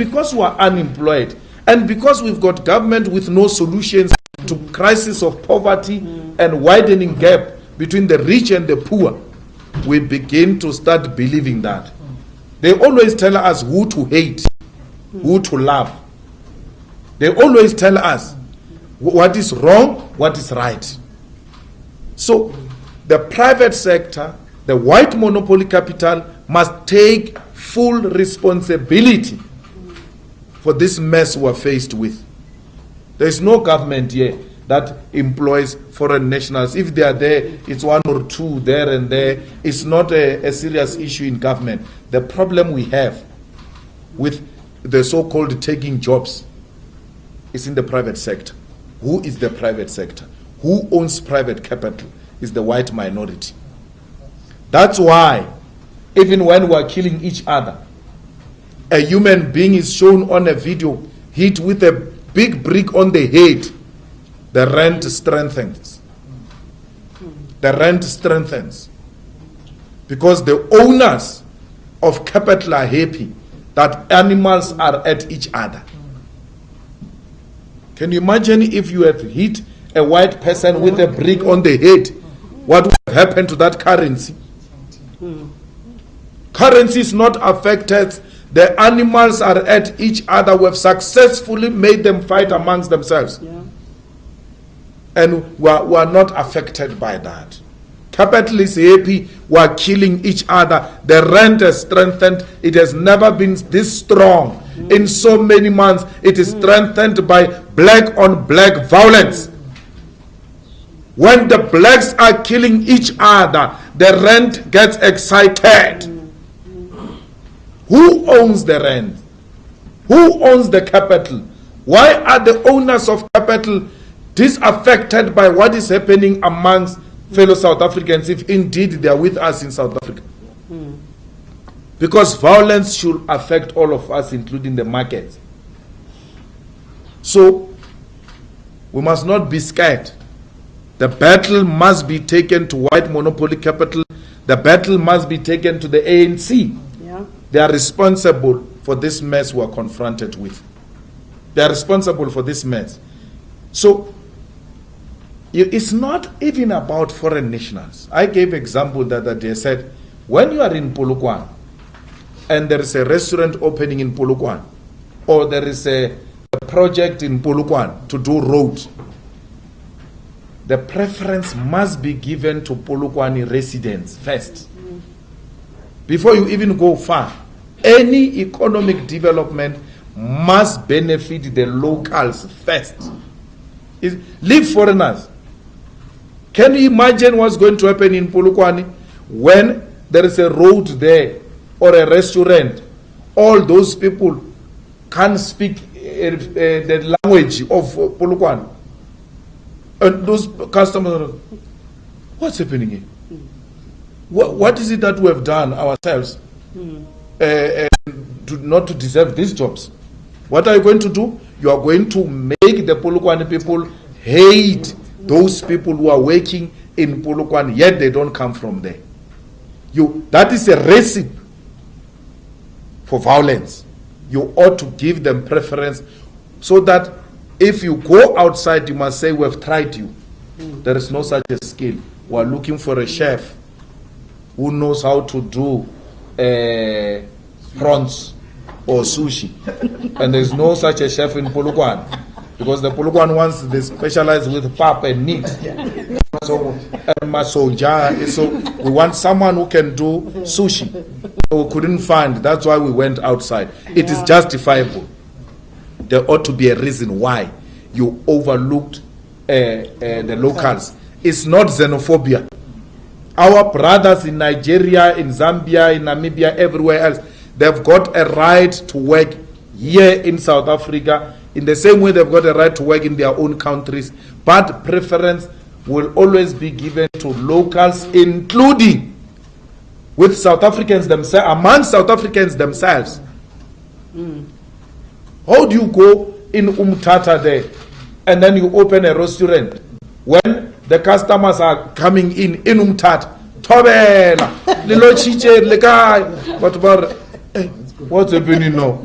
because we are unemployed, and because we've got government with no solutions to crisis of poverty and widening gap between the rich and the poor, we begin to start believing that. They always tell us who to hate, who to love. They always tell us what is wrong, what is right. So the private sector, the white monopoly capital, must take full responsibility for this mess we're faced with. There is no government here that employs foreign nationals. If they are there, it's one or two there and there. It's not a serious issue in government. The problem we have with the so-called taking jobs is in the private sector. Who is the private sector? Who owns private capital? Is the white minority. That's why, even when we're killing each other, a human being is shown on a video hit with a big brick on the head, the rent strengthens. The rent strengthens. Because the owners of capital are happy that animals are at each other. Can you imagine if you had hit a white person with a brick on the head? What would have happened to that currency? Currency is not affected. The animals are at each other. We have successfully made them fight amongst themselves. Yeah. And we are not affected by that. Capital is happy. We are killing each other. The rent has strengthened. It has never been this strong. In so many months, it is strengthened by black on black violence. When the blacks are killing each other, the rent gets excited. Who owns the rent? Who owns the capital? Why are the owners of capital disaffected by what is happening amongst fellow South Africans, if indeed they are with us in South Africa? Because violence should affect all of us, including the markets. So, we must not be scared. The battle must be taken to white monopoly capital. The battle must be taken to the ANC. Yeah. They are responsible for this mess we are confronted with. They are responsible for this mess. So, it's not even about foreign nationals. I gave example that they said, when you are in Polokwane, and there is a restaurant opening in Polokwane, or there is a project in Polokwane to do roads, the preference must be given to Polokwane residents first. Before you even go far, any economic development must benefit the locals first. Leave foreigners. Can you imagine what's going to happen in Polokwane when there is a road there or a restaurant? All those people can't speak the language of Polokwane. And those customers are, what's happening here? What is it that we have done ourselves not to deserve these jobs? What are you going to do? You are going to make the Polokwane people hate those people who are working in Polokwane, yet they don't come from there. That is a recipe for violence. You ought to give them preference so that if you go outside, you must say, we have tried you. There is no such a skill. We are looking for a chef who knows how to do prawns or sushi. And there is no such a chef in Polokwane. Because the Polokwane ones, they specialize with pap and meat. So we want someone who can do sushi. So we couldn't find. That's why we went outside. It is justifiable. There ought to be a reason why you overlooked the locals. It's not xenophobia. Our brothers in Nigeria, in Zambia, in Namibia, everywhere else, they've got a right to work here in South Africa in the same way they've got a right to work in their own countries. But preference will always be given to locals, including with South Africans themselves, among South Africans themselves. How do you go in Umtata there and then you open a restaurant when the customers are coming in Umtata? Tobela, lilo chiche, lekai. What about what's happening now?